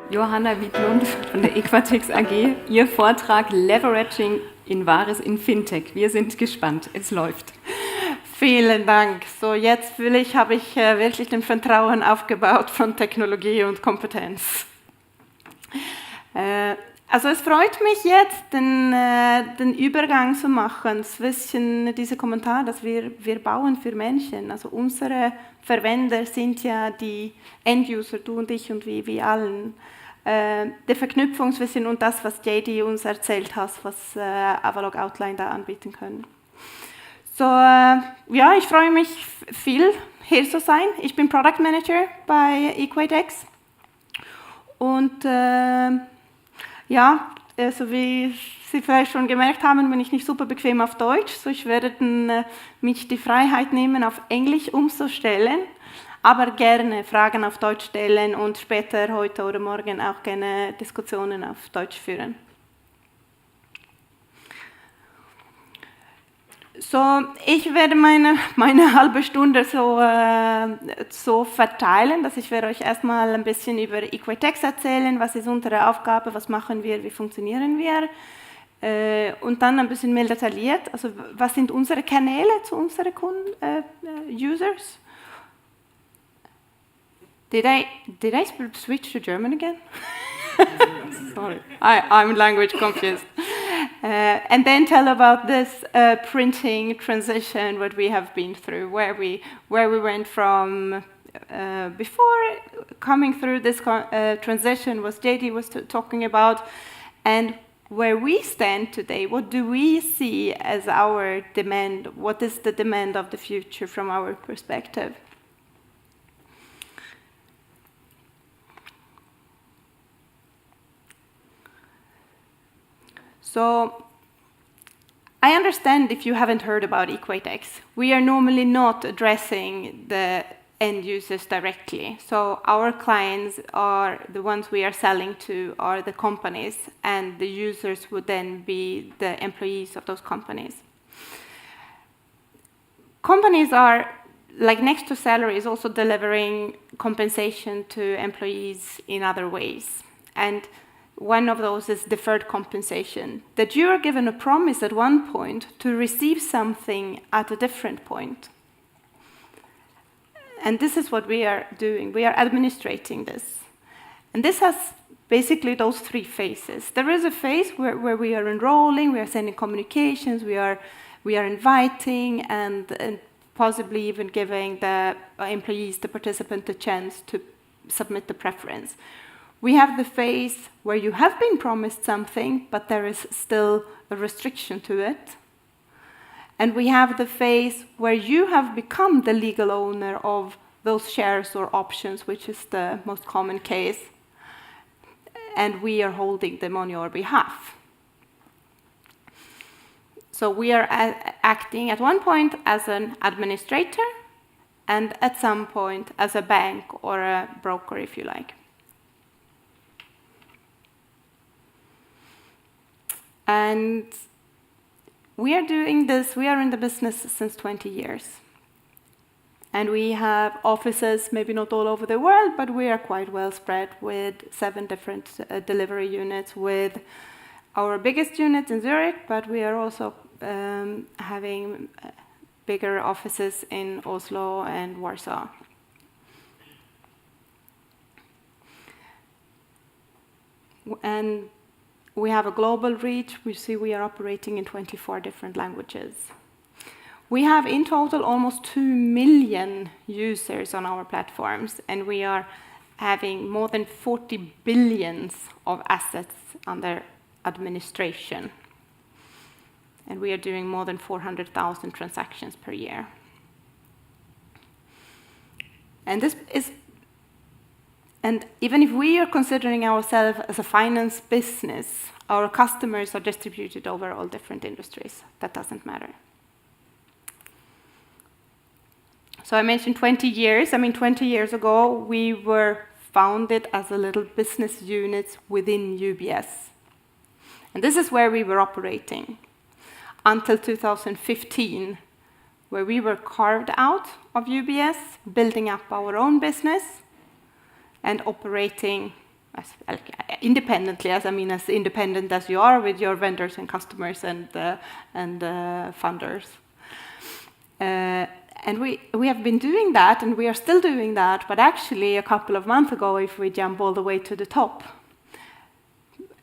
Johanna Vidlund von der Equatex AG, Ihr Vortrag Leveraging INVARIS in FinTech. Wir sind gespannt, es läuft. Vielen Dank. So, jetzt habe ich wirklich den Vertrauen aufgebaut von Technologie und Kompetenz. Also es freut mich jetzt, den Übergang zu machen zwischen diesem Kommentar, dass wir bauen für Menschen. Also unsere Verwender sind ja die End-User, du und ich und wir allen. Der Verknüpfungswissen und das, was JD uns erzählt hat, was Avalog Outline da anbieten können. So, ja, ich freue mich viel, hier zu sein. Ich bin Product Manager bei Equatex. Und ja, so wie Sie vielleicht schon gemerkt haben, bin ich nicht super bequem auf Deutsch. So, ich werde mich die Freiheit nehmen, auf Englisch umzustellen. Aber gerne Fragen auf Deutsch stellen und später, heute oder morgen, auch gerne Diskussionen auf Deutsch führen. So, ich werde meine halbe Stunde so verteilen, dass ich werde euch erstmal ein bisschen über Equatex erzählen, was ist unsere Aufgabe, was machen wir, wie funktionieren wir. Und dann ein bisschen mehr detailliert, also was sind unsere Kanäle zu unseren Kunden, Users. Did I switch to German again? Sorry, I'm language confused. And then tell about this printing transition, what we have been through, where we went from before coming through this transition, was JD was talking about, and where we stand today. What do we see as our demand? What is the demand of the future from our perspective? So, I understand if you haven't heard about Equatex. We are normally not addressing the end users directly. So our clients are the ones we are selling to are the companies, and the users would then be the employees of those companies. Companies are, like next to salaries, also delivering compensation to employees in other ways. And one of those is deferred compensation, that you are given a promise at one point to receive something at a different point. And this is what we are doing. We are administrating this. And this has basically those three phases. There is a phase where we are enrolling, we are sending communications, we are inviting and possibly even giving the employees, the participant, the chance to submit the preference. We have the phase where you have been promised something, but there is still a restriction to it. And we have the phase where you have become the legal owner of those shares or options, which is the most common case, and we are holding them on your behalf. So we are acting at one point as an administrator, and at some point as a bank or a broker, if you like. And we are doing this, we are in the business since 20 years. And we have offices, maybe not all over the world, but we are quite well spread with 7 different delivery units, with our biggest unit in Zurich, but we are also having bigger offices in Oslo and Warsaw. And we have a global reach. We see we are operating in 24 different languages. We have in total almost 2 million users on our platforms, and we are having more than 40 billion of assets under administration. And we are doing more than 400,000 transactions per year. And even if we are considering ourselves as a finance business, our customers are distributed over all different industries. That doesn't matter. So I mentioned 20 years. 20 years ago, we were founded as a little business unit within UBS. And this is where we were operating until 2015, where we were carved out of UBS, building up our own business, and operating independently, as independent as you are with your vendors and customers and funders. And we have been doing that, and we are still doing that, but actually a couple of months ago, if we jump all the way to the top,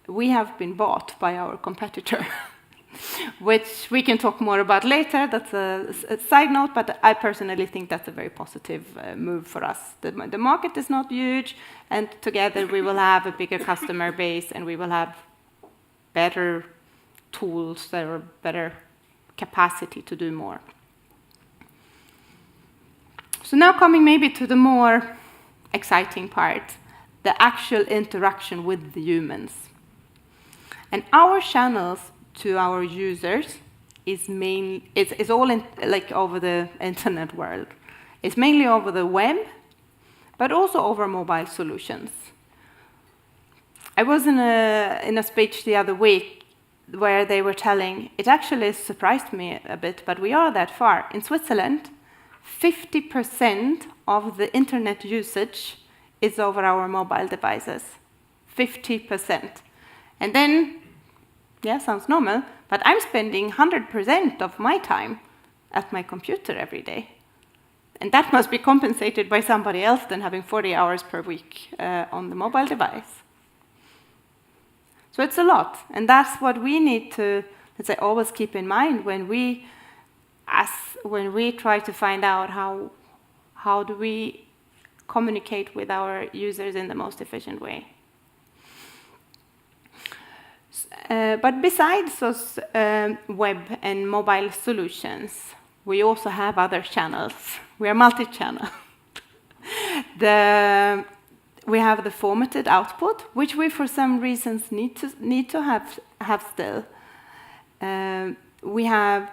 we have been bought by our competitor, which we can talk more about later. That's a side note, but I personally think that's a very positive move for us. The market is not huge, and together we will have a bigger customer base, and we will have better tools or better capacity to do more. So now coming maybe to the more exciting part, the actual interaction with the humans. And our channels to our users is all over the internet world. It's mainly over the web, but also over mobile solutions. I was in a speech the other week where they were telling, it actually surprised me a bit, but we are that far. In Switzerland, 50% of the internet usage is over our mobile devices. 50%. And then, yeah, sounds normal, but I'm spending 100% of my time at my computer every day. And that must be compensated by somebody else than having 40 hours per week on the mobile device. So it's a lot. And that's what we need to, let's say, always keep in mind when we try to find out how do we communicate with our users in the most efficient way. But besides those web and mobile solutions, we also have other channels. We are multi-channel. We have the formatted output, which we for some reasons need to have still. We have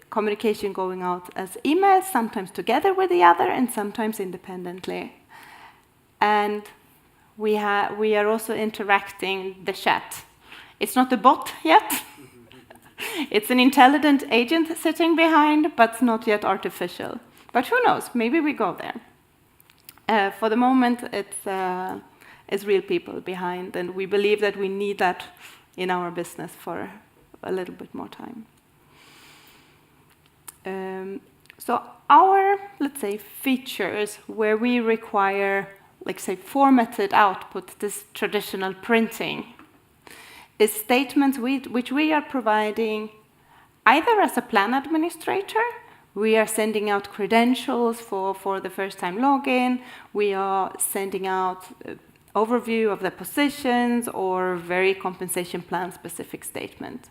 communication going out as emails, sometimes together with the other and sometimes independently. And we are also interacting the chat. It's not a bot yet. It's an intelligent agent sitting behind, but not yet artificial. But who knows? Maybe we go there. For the moment, it's real people behind, and we believe that we need that in our business for a little bit more time. So our, let's say, features where we require, like say, formatted output, this traditional printing, is statements which we are providing either as a plan administrator. We are sending out credentials for the first-time login. We are sending out overview of the positions or very compensation plan-specific statement.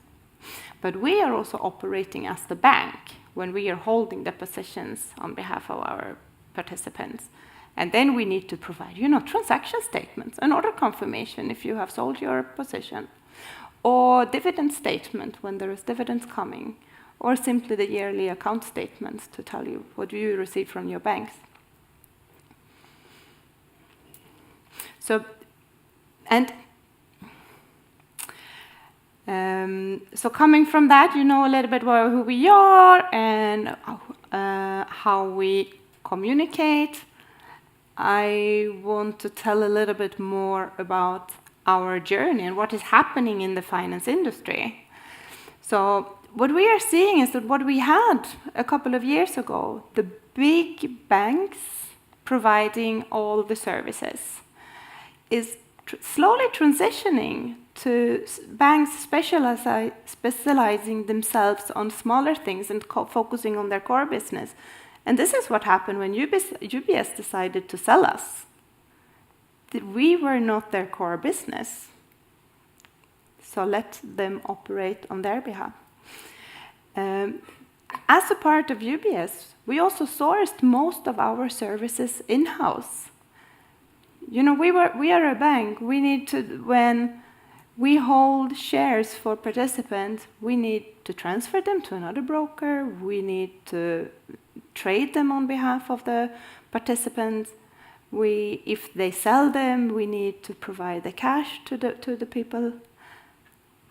But we are also operating as the bank when we are holding the positions on behalf of our participants. And then we need to provide, transaction statements, an order confirmation if you have sold your position, or dividend statement when there is dividends coming, or simply the yearly account statements to tell you what you receive from your banks. So coming from that, you know a little bit who we are and how we communicate. I want to tell a little bit more about our journey and what is happening in the finance industry. So what we are seeing is that what we had a couple of years ago, the big banks providing all the services, is slowly transitioning to banks specializing themselves on smaller things and focusing on their core business. And this is what happened when UBS decided to sell us. We were not their core business. So let them operate on their behalf. As a part of UBS, we also sourced most of our services in-house. We are a bank. We need to, when we hold shares for participants, we need to transfer them to another broker. We need to trade them on behalf of the participants. If they sell them, we need to provide the cash to the people.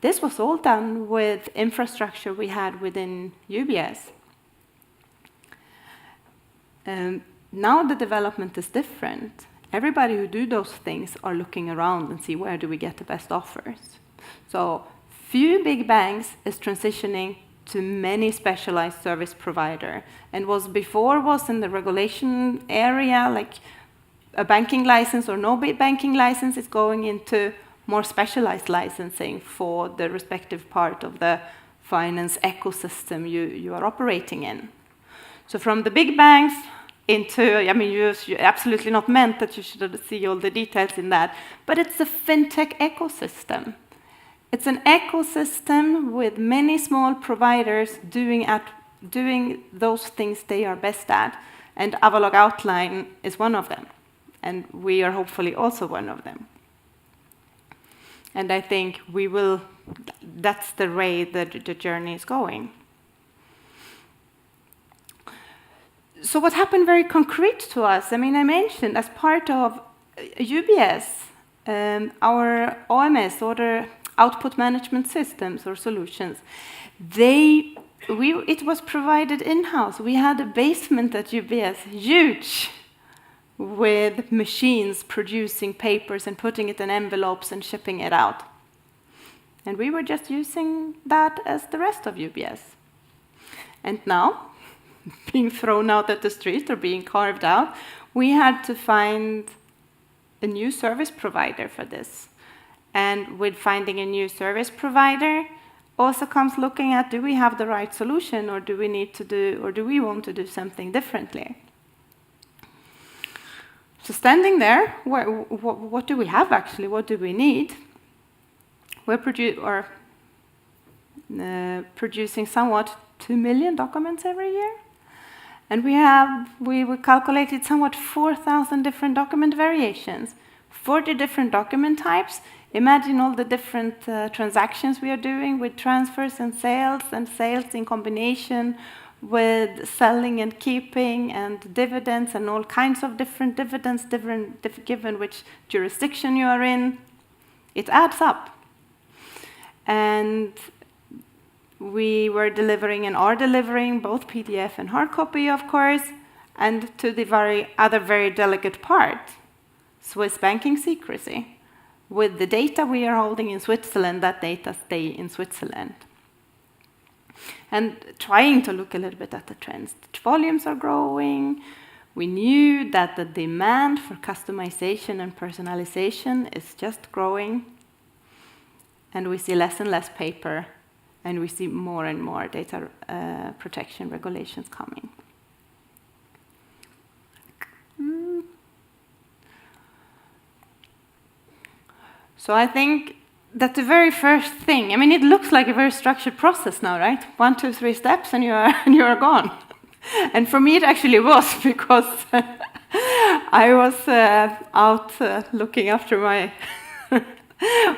This was all done with infrastructure we had within UBS. Now the development is different. everybody who do those things are looking around and see where do we get the best offers. So few big banks is transitioning to many specialized service provider, and before was in the regulation area, like a banking license or no banking license, is going into more specialized licensing for the respective part of the finance ecosystem you are operating in. So from the big banks into, I mean, you're absolutely not meant that you should see all the details in that, but it's a FinTech ecosystem. It's an ecosystem with many small providers doing those things they are best at, and Avalog Outline is one of them, and we are hopefully also one of them. And I think that's the way that the journey is going. So what happened very concrete to us, I mean, I mentioned as part of UBS, our OMS, Order Output Management Systems or Solutions, it was provided in-house. We had a basement at UBS, huge, with machines producing papers and putting it in envelopes and shipping it out. And we were just using that as the rest of UBS. And now, being thrown out at the street or being carved out, we had to find a new service provider for this. And with finding a new service provider, also comes looking at, do we have the right solution, or do we want to do something differently? So standing there, what do we have actually? What do we need? We're producing somewhat 2 million documents every year. And we calculated somewhat 4,000 different document variations, 40 different document types. Imagine all the different transactions we are doing with transfers and sales in combination with selling and keeping and dividends and all kinds of different dividends, given which jurisdiction you are in. It adds up. And we were delivering and are delivering both PDF and hard copy, of course, and to the very delicate part, Swiss banking secrecy. With the data we are holding in Switzerland, that data stay in Switzerland. And trying to look a little bit at the trends. The volumes are growing. We knew that the demand for customization and personalization is just growing. And we see less and less paper, and we see more and more data protection regulations coming. So I think that the very first thing, I mean, it looks like a very structured process now, right? 1, 2, 3 steps, and you are gone. And for me, it actually was, because I was out looking after my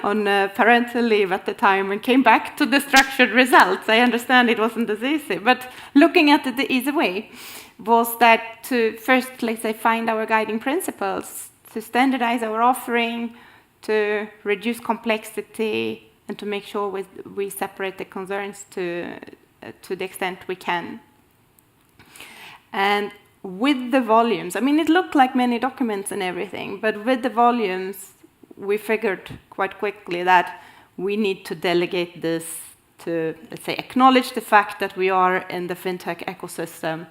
on parental leave at the time, and came back to the structured results. I understand it wasn't as easy, but looking at it the easy way was that to first, let's say, find our guiding principles, to standardize our offering, to reduce complexity, and to make sure we separate the concerns to the extent we can. And with the volumes, I mean, it looked like many documents and everything, but with the volumes, we figured quite quickly that we need to delegate this to, let's say, acknowledge the fact that we are in the FinTech ecosystem,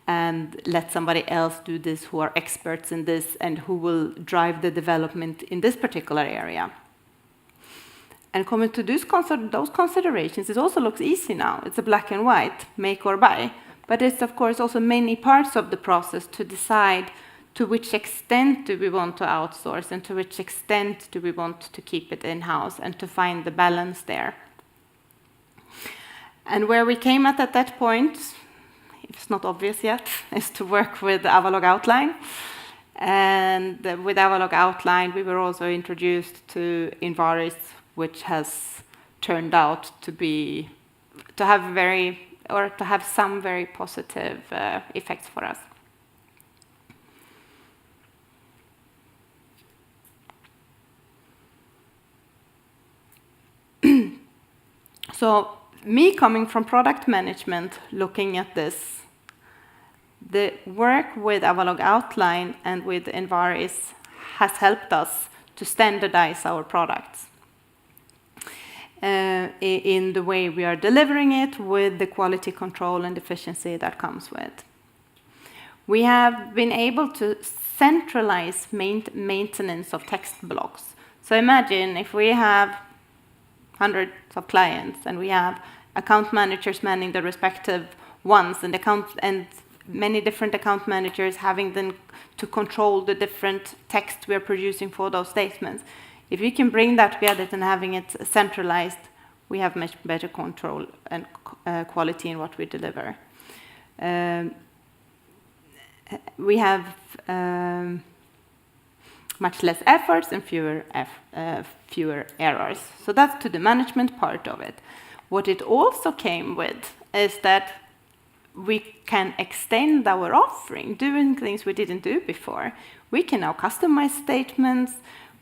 and let somebody else do this who are experts in this and who will drive the development in this particular area. And coming to those considerations, it also looks easy now. It's a black and white, make or buy. But it's, of course, also many parts of the process to decide to which extent do we want to outsource, and to which extent do we want to keep it in-house, and to find the balance there. And where we came at that point, it's not obvious yet, is to work with Avalog Outline. And with Avalog Outline, we were also introduced to INVARIS, which has turned out to have some very positive effects for us. So me coming from product management, looking at this, the work with Avalog Outline and with INVARIS has helped us to standardize our products in the way we are delivering it, with the quality control and efficiency that comes with. We have been able to centralize maintenance of text blocks. So imagine if we have hundreds of clients and we have account managers manning the respective ones, and many different account managers having them to control the different text we are producing for those statements. If we can bring that together and having it centralized, we have much better control and quality in what we deliver. We have much less efforts and fewer errors. So that's to the management part of it. What it also came with is that we can extend our offering, doing things we didn't do before. We can now customize statements.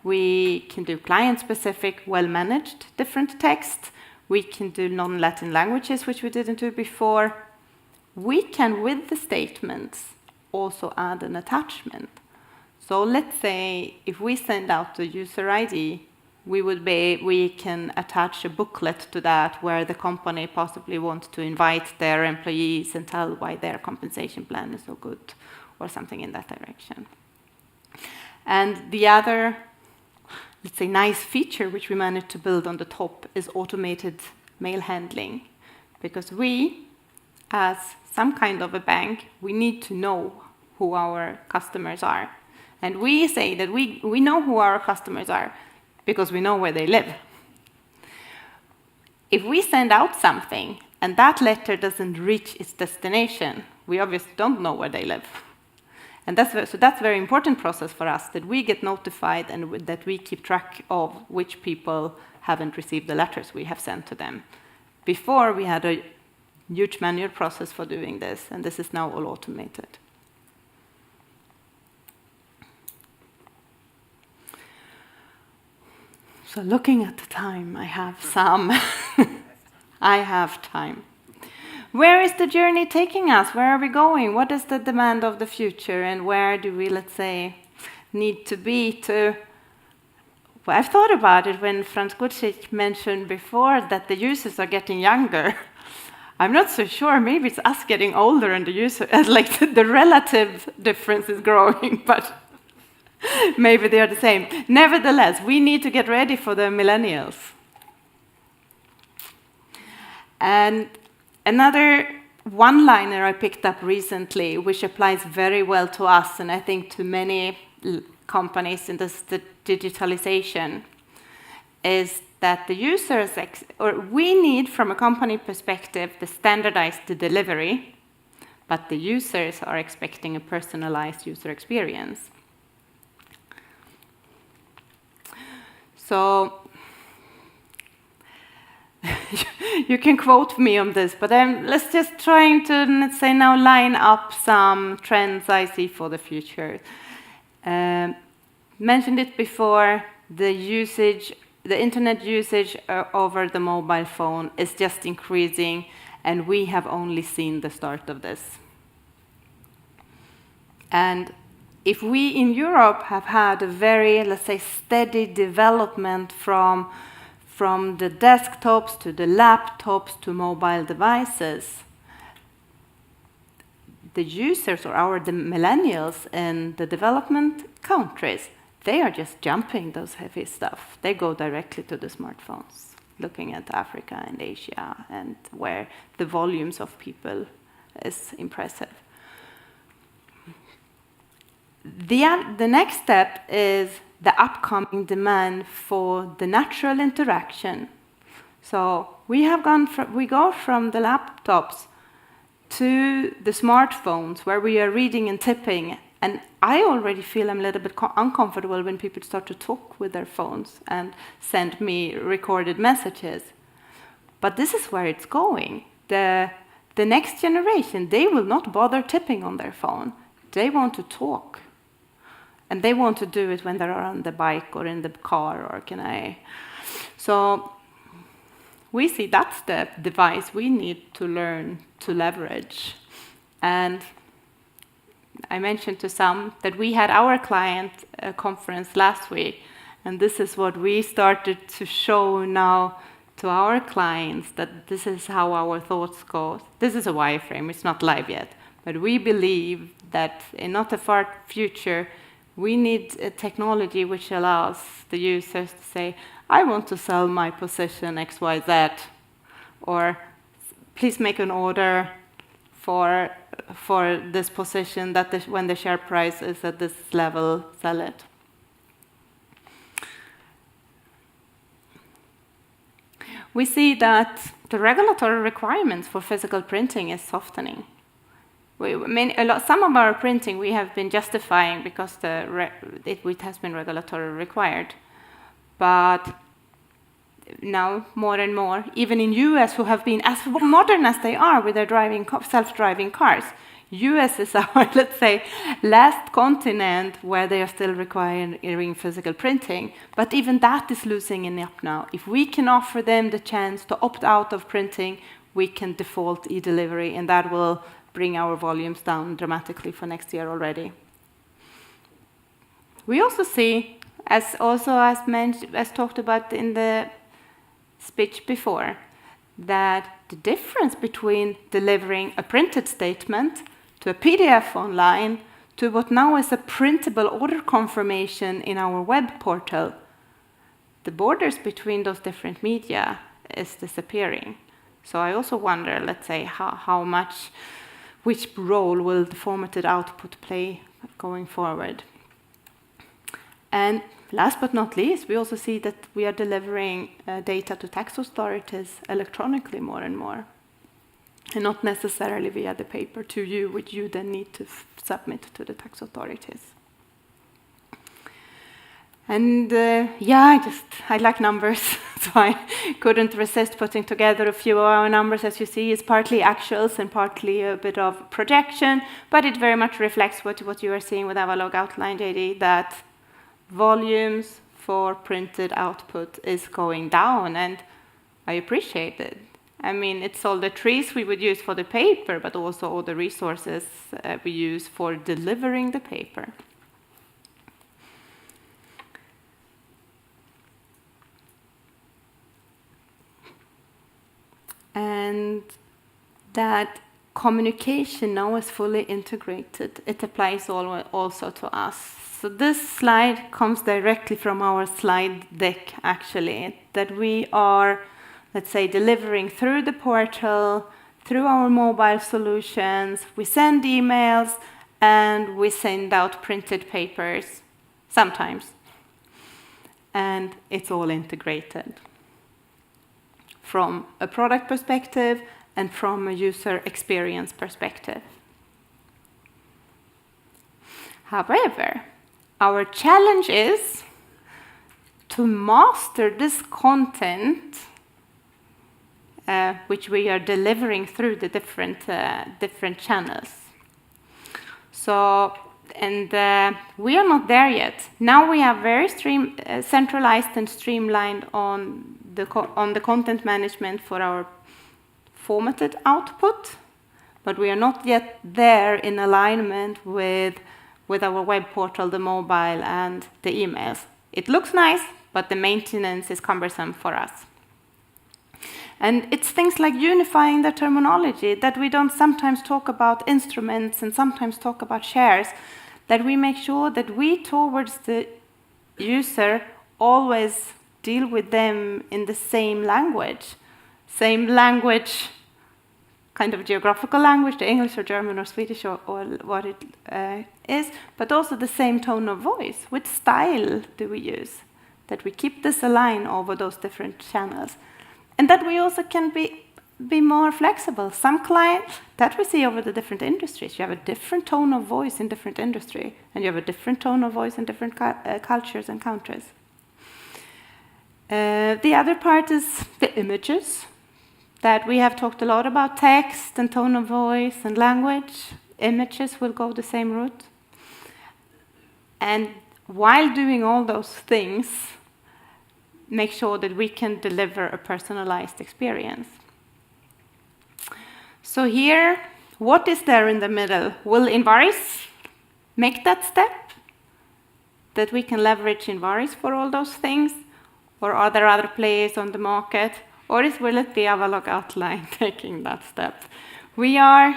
We can do client-specific, well-managed different text. We can do non-Latin languages, which we didn't do before. We can, with the statements, also add an attachment. So let's say if we send out the user ID, we can attach a booklet to that where the company possibly wants to invite their employees and tell why their compensation plan is so good, or something in that direction. And the other, let's say, nice feature which we managed to build on the top is automated mail handling. Because we, as some kind of a bank, we need to know who our customers are. And we say that we know who our customers are because we know where they live. If we send out something and that letter doesn't reach its destination, we obviously don't know where they live. And that's a very important process for us, that we get notified and that we keep track of which people haven't received the letters we have sent to them. Before, we had a huge manual process for doing this, and this is now all automated. So looking at the time, I have time. Where is the journey taking us? Where are we going? What is the demand of the future? And where do we, let's say, need to be to... Well, I've thought about it when Franz Gucic mentioned before that the users are getting younger. I'm not so sure. Maybe it's us getting older and the user, like the relative difference is growing, but maybe they are the same. Nevertheless, we need to get ready for the millennials. And another one-liner I picked up recently, which applies very well to us, and I think to many companies in this digitalization, is that the users, or we need, from a company perspective, to standardize the delivery, but the users are expecting a personalized user experience. So you can quote me on this, but let's just trying to, let's say, now line up some trends I see for the future. Mentioned it before, the internet usage over the mobile phone is just increasing, and we have only seen the start of this. And if we in Europe have had a very, let's say, steady development from the desktops to the laptops to mobile devices, the users, or the millennials in the development countries, they are just jumping those heavy stuff. They go directly to the smartphones, looking at Africa and Asia, and where the volumes of people is impressive. The next step is the upcoming demand for the natural interaction. So we go from the laptops to the smartphones, where we are reading and typing. And I already feel I'm a little bit uncomfortable when people start to talk with their phones and send me recorded messages. But this is where it's going. The next generation, they will not bother typing on their phone. They want to talk. And they want to do it when they're on the bike or in the car, or So we see that's the device we need to learn to leverage. And I mentioned to some that we had our client conference last week, and this is what we started to show now to our clients, that this is how our thoughts go. This is a wireframe, it's not live yet, but we believe that in not a far future, we need a technology which allows the users to say, I want to sell my position XYZ, or please make an order for this position that when the share price is at this level, sell it. We see that the regulatory requirements for physical printing is softening. Some of our printing we have been justifying because it has been regulatory required. But now more and more, even in US, who have been as modern as they are with their self-driving cars, US is our, let's say, last continent where they are still requiring physical printing. But even that is loosening up now. If we can offer them the chance to opt out of printing, we can default e-delivery, and that will bring our volumes down dramatically for next year already. We also see, as talked about in the speech before, that the difference between delivering a printed statement to a PDF online to what now is a printable order confirmation in our web portal, the borders between those different media is disappearing. So I also wonder, let's say, which role will the formatted output play going forward? And last but not least, we also see that we are delivering data to tax authorities electronically more and more, and not necessarily via the paper to you, which you then need to submit to the tax authorities. And I like numbers, so I couldn't resist putting together a few of our numbers. As you see, it's partly actuals and partly a bit of projection, but it very much reflects what you are seeing with Avalog outline, JD, that volumes for printed output is going down, and I appreciate it. I mean, it's all the trees we would use for the paper, but also all the resources we use for delivering the paper. And that communication now is fully integrated. It applies also to us. So this slide comes directly from our slide deck, actually, that we are, let's say, delivering through the portal, through our mobile solutions. We send emails, and we send out printed papers, sometimes. And it's all integrated from a product perspective and from a user experience perspective. However, our challenge is to master this content which we are delivering through the different channels. So, and we are not there yet. Now we are very centralized and streamlined on the content management for our formatted output, but we are not yet there in alignment with our web portal, the mobile, and the emails. It looks nice, but the maintenance is cumbersome for us. And it's things like unifying the terminology, that we don't sometimes talk about instruments and sometimes talk about shares, that we make sure that we, towards the user, always deal with them in the same language, kind of geographical language, the English or German or Swedish or what it is, but also the same tone of voice. Which style do we use? That we keep this aligned over those different channels. And that we also can be more flexible. Some clients that we see over the different industries, you have a different tone of voice in different industry, and you have a different tone of voice in different cultures and countries. The other part is the images, that we have talked a lot about text and tone of voice and language. Images will go the same route. And while doing all those things, make sure that we can deliver a personalized experience. So here, what is there in the middle? Will INVARIS make that step, that we can leverage INVARIS for all those things? Or are there other players on the market? Or will it be Avalok Outline taking that step? We are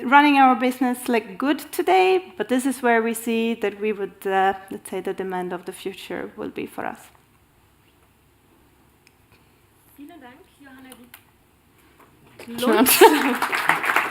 running our business like good today, but this is where we see that we would, let's say, the demand of the future will be for us. Vielen Dank, Johanna.